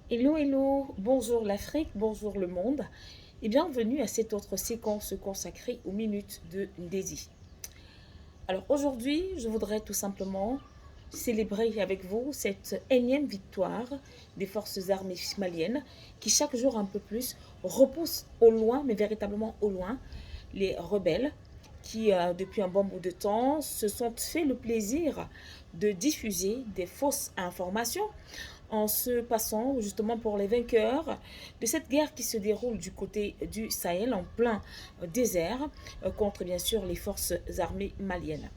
Hello, hello, bonjour l'Afrique, bonjour le monde et bienvenue à cette autre séquence consacrée aux minutes de Ndézi. Alors aujourd'hui, je voudrais tout simplement célébrer avec vous cette énième victoire des forces armées maliennes qui chaque jour un peu plus repoussent au loin, mais véritablement au loin, les rebelles qui, depuis un bon bout de temps, se sont fait le plaisir de diffuser des fausses informations en se passant justement pour les vainqueurs de cette guerre qui se déroule du côté du Sahel en plein désert contre bien sûr les forces armées maliennes.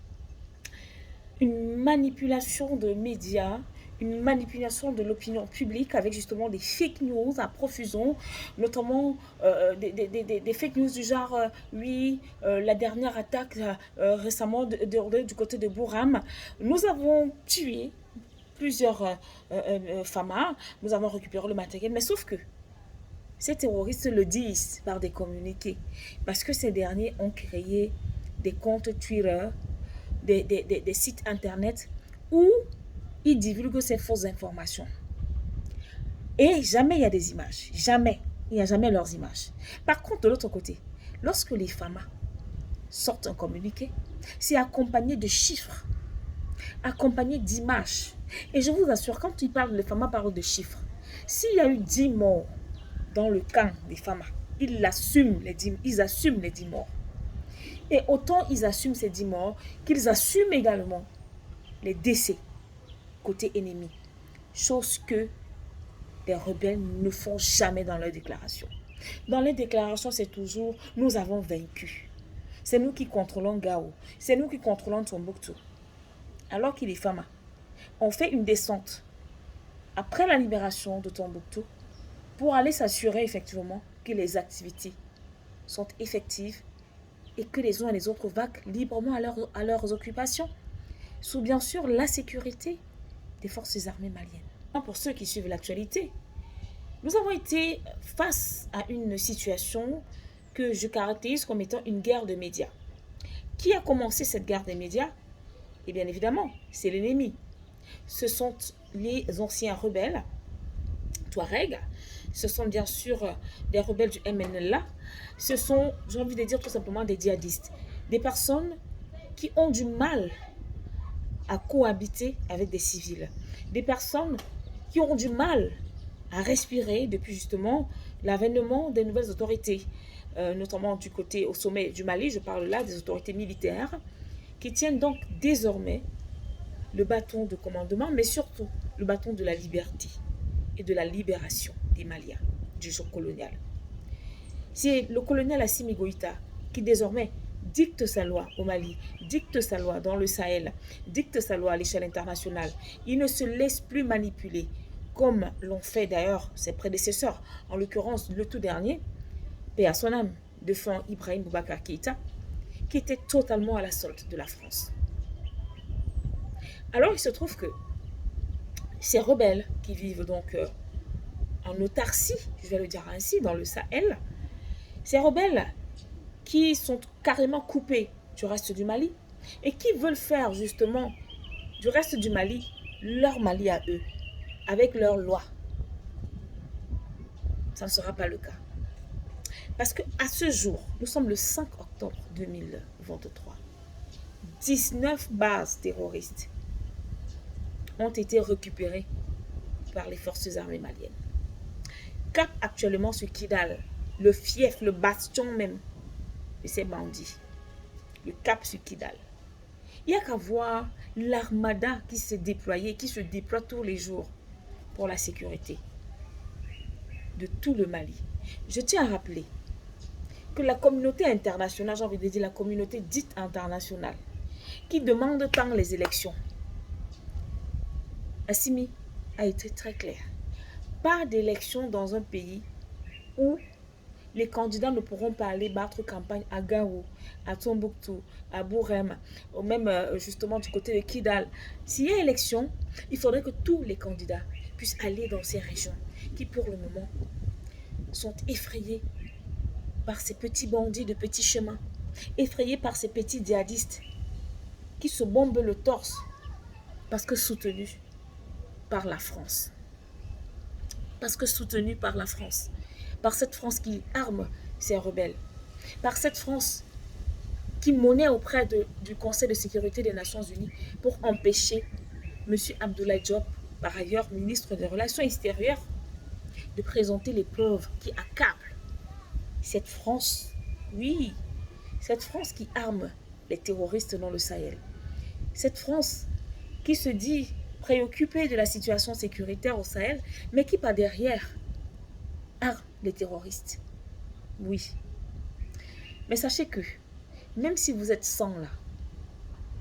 Une manipulation de médias, une manipulation de l'opinion publique avec justement des fake news à profusion, notamment des fake news du genre oui, la dernière attaque récemment du côté de Bouram, nous avons tué plusieurs FAMA, nous avons récupéré le matériel, mais sauf que ces terroristes le disent par des communiqués, parce que ces derniers ont créé des comptes Twitter, des sites internet où ils divulguent ces fausses informations. Et jamais il y a des images, jamais, il n'y a jamais leurs images. Par contre, de l'autre côté, lorsque les FAMA sortent un communiqué, c'est accompagné de chiffres, accompagné d'images. Et je vous assure, quand ils parlent, les FAMA parlent de chiffres. S'il y a eu 10 morts dans le camp des FAMA, ils assument les 10 morts. Et autant ils assument ces 10 morts, qu'ils assument également les décès côté ennemi. Chose que les rebelles ne font jamais dans leurs déclarations. Dans les déclarations, c'est toujours « nous avons vaincu ». C'est nous qui contrôlons Gao. C'est nous qui contrôlons Tombouctou. Alors qu'il est FAMA. On fait une descente après la libération de Tombouctou pour aller s'assurer effectivement que les activités sont effectives et que les uns et les autres vaquent librement à leurs occupations, sous bien sûr la sécurité des forces armées maliennes. Pour ceux qui suivent l'actualité, nous avons été face à une situation que je caractérise comme étant une guerre de médias. Qui a commencé cette guerre des médias? Et bien évidemment, c'est l'ennemi. Ce sont les anciens rebelles, Touareg, ce sont bien sûr des rebelles du MNLA, ce sont, j'ai envie de dire tout simplement des djihadistes, des personnes qui ont du mal à cohabiter avec des civils, des personnes qui ont du mal à respirer depuis justement l'avènement des nouvelles autorités, notamment du côté au sommet du Mali, je parle là des autorités militaires, qui tiennent donc désormais le bâton de commandement, mais surtout le bâton de la liberté et de la libération des Maliens du jour colonial. C'est le colonel Assimi Goïta qui désormais dicte sa loi au Mali, dicte sa loi dans le Sahel, dicte sa loi à l'échelle internationale. Il ne se laisse plus manipuler, comme l'ont fait d'ailleurs ses prédécesseurs, en l'occurrence le tout dernier, paix à son âme, de fin Ibrahim Boubacar Keïta, qui était totalement à la solde de la France. Alors il se trouve que ces rebelles qui vivent donc en autarcie, je vais le dire ainsi, dans le Sahel, ces rebelles qui sont carrément coupés du reste du Mali et qui veulent faire justement du reste du Mali leur Mali à eux, avec leurs lois. Ça ne sera pas le cas. Parce qu'à ce jour, nous sommes le 5 octobre 2023, 19 bases terroristes ont été récupérées par les forces armées maliennes. Cap actuellement sur Kidal, le fief, le bastion même de ces bandits. Le cap sur Kidal. Il n'y a qu'à voir l'armada qui s'est déployée, qui se déploie tous les jours pour la sécurité de tout le Mali. Je tiens à rappeler que la communauté internationale, j'ai envie de dire la communauté dite internationale, qui demande tant les élections, Assimi a été très clair. Pas d'élection dans un pays où les candidats ne pourront pas aller battre campagne à Gao, à Tombouctou, à Bourem, ou même justement du côté de Kidal. S'il y a élection, il faudrait que tous les candidats puissent aller dans ces régions qui, pour le moment, sont effrayés par ces petits bandits de petits chemins, effrayés par ces petits djihadistes qui se bombent le torse parce que soutenus par la France. parce que soutenu par la France, par cette France qui arme ses rebelles, par cette France qui monnaie auprès du Conseil de sécurité des Nations Unies pour empêcher M. Abdoulaye Diop, par ailleurs ministre des Relations extérieures, de présenter les preuves qui accablent cette France, oui, cette France qui arme les terroristes dans le Sahel. Cette France qui se dit préoccupée de la situation sécuritaire au Sahel, mais qui par derrière arme les terroristes. Oui. Mais sachez que, même si vous êtes sans là,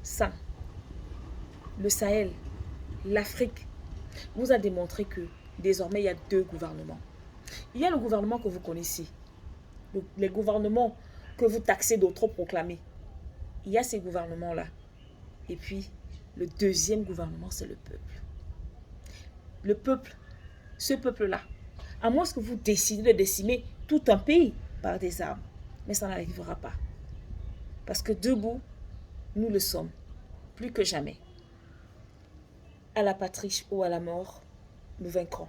sans, le Sahel, l'Afrique, vous a démontré que désormais il y a deux gouvernements. Il y a le gouvernement que vous connaissez, les gouvernements que vous taxez d'autres proclamés. Il y a ces gouvernements-là. Et puis, le deuxième gouvernement, c'est le peuple. Le peuple, ce peuple-là, à moins que vous décidez de décimer tout un pays par des armes, mais ça n'arrivera pas. Parce que debout, nous le sommes, plus que jamais. À la patrie ou à la mort, nous vaincrons.